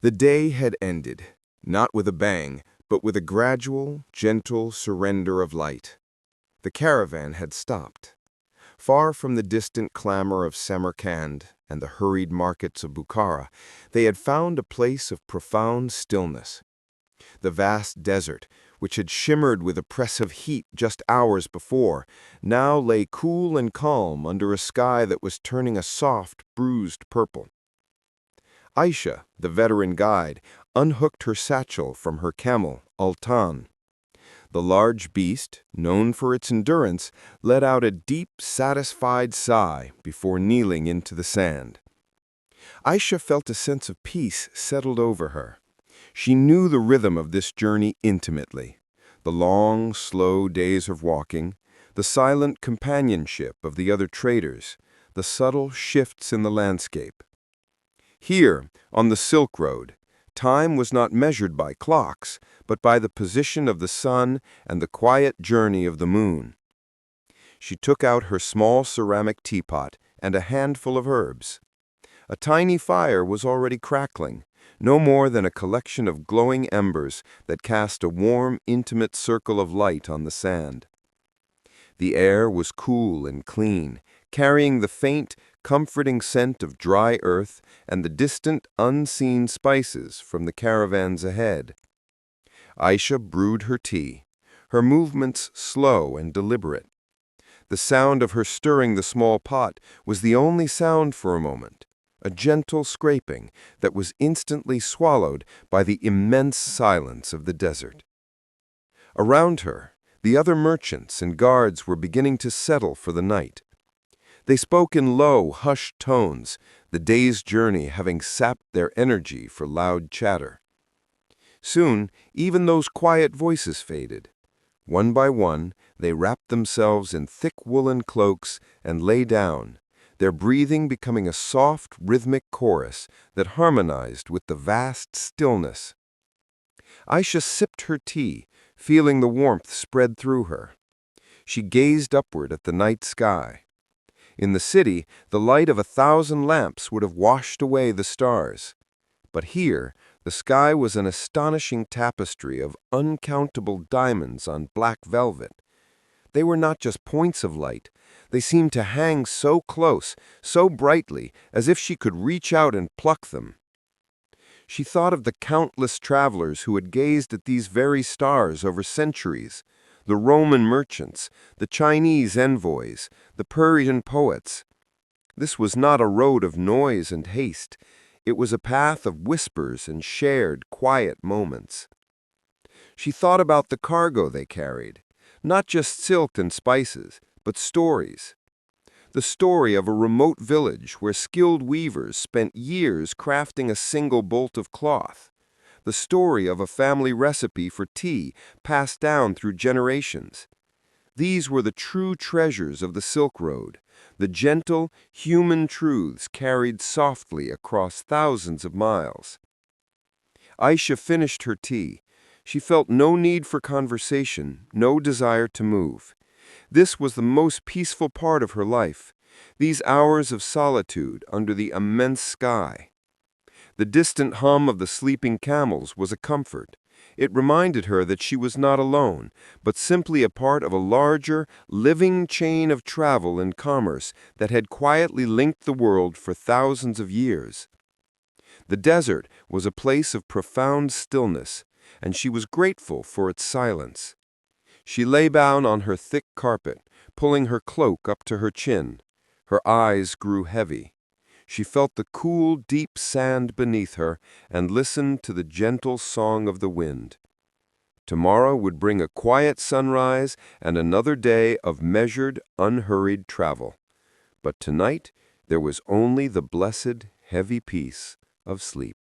The day had ended, not with a bang, but with a gradual, gentle surrender of light. The caravan had stopped. Far from the distant clamor of Samarkand and the hurried markets of Bukhara, they had found a place of profound stillness. The vast desert, which had shimmered with oppressive heat just hours before, now lay cool and calm under a sky that was turning a soft, bruised purple. Aisha, the veteran guide, unhooked her satchel from her camel, Ultan. The large beast, known for its endurance, let out a deep, satisfied sigh before kneeling into the sand. Aisha felt a sense of peace settled over her. She knew the rhythm of this journey intimately. The long, slow days of walking, the silent companionship of the other traders, the subtle shifts in the landscape. Here, on the Silk Road, time was not measured by clocks, but by the position of the sun and the quiet journey of the moon. She took out her small ceramic teapot and a handful of herbs. A tiny fire was already crackling, no more than a collection of glowing embers that cast a warm, intimate circle of light on the sand. The air was cool and clean, carrying the faint, comforting scent of dry earth and the distant, unseen spices from the caravans ahead. Aisha brewed her tea, her movements slow and deliberate. The sound of her stirring the small pot was the only sound for a moment, a gentle scraping that was instantly swallowed by the immense silence of the desert. Around her, the other merchants and guards were beginning to settle for the night. They spoke in low, hushed tones, the day's journey having sapped their energy for loud chatter. Soon, even those quiet voices faded. One by one, they wrapped themselves in thick woolen cloaks and lay down, their breathing becoming a soft, rhythmic chorus that harmonized with the vast stillness. Aisha sipped her tea, feeling the warmth spread through her. She gazed upward at the night sky. In the city, the light of 1,000 lamps would have washed away the stars. But here, the sky was an astonishing tapestry of uncountable diamonds on black velvet. They were not just points of light. They seemed to hang so close, so brightly, as if she could reach out and pluck them. She thought of the countless travelers who had gazed at these very stars over centuries, the Roman merchants, the Chinese envoys, the Persian poets. This was not a road of noise and haste. It was a path of whispers and shared, quiet moments. She thought about the cargo they carried, not just silk and spices, but stories. The story of a remote village where skilled weavers spent years crafting a single bolt of cloth. The story of a family recipe for tea passed down through generations. These were the true treasures of the Silk Road, the gentle, human truths carried softly across thousands of miles. Aisha finished her tea. She felt no need for conversation, no desire to move. This was the most peaceful part of her life, these hours of solitude under the immense sky. The distant hum of the sleeping camels was a comfort. It reminded her that she was not alone, but simply a part of a larger, living chain of travel and commerce that had quietly linked the world for thousands of years. The desert was a place of profound stillness, and she was grateful for its silence. She lay down on her thick carpet, pulling her cloak up to her chin. Her eyes grew heavy. She felt the cool, deep sand beneath her and listened to the gentle song of the wind. Tomorrow would bring a quiet sunrise and another day of measured, unhurried travel. But tonight there was only the blessed, heavy peace of sleep.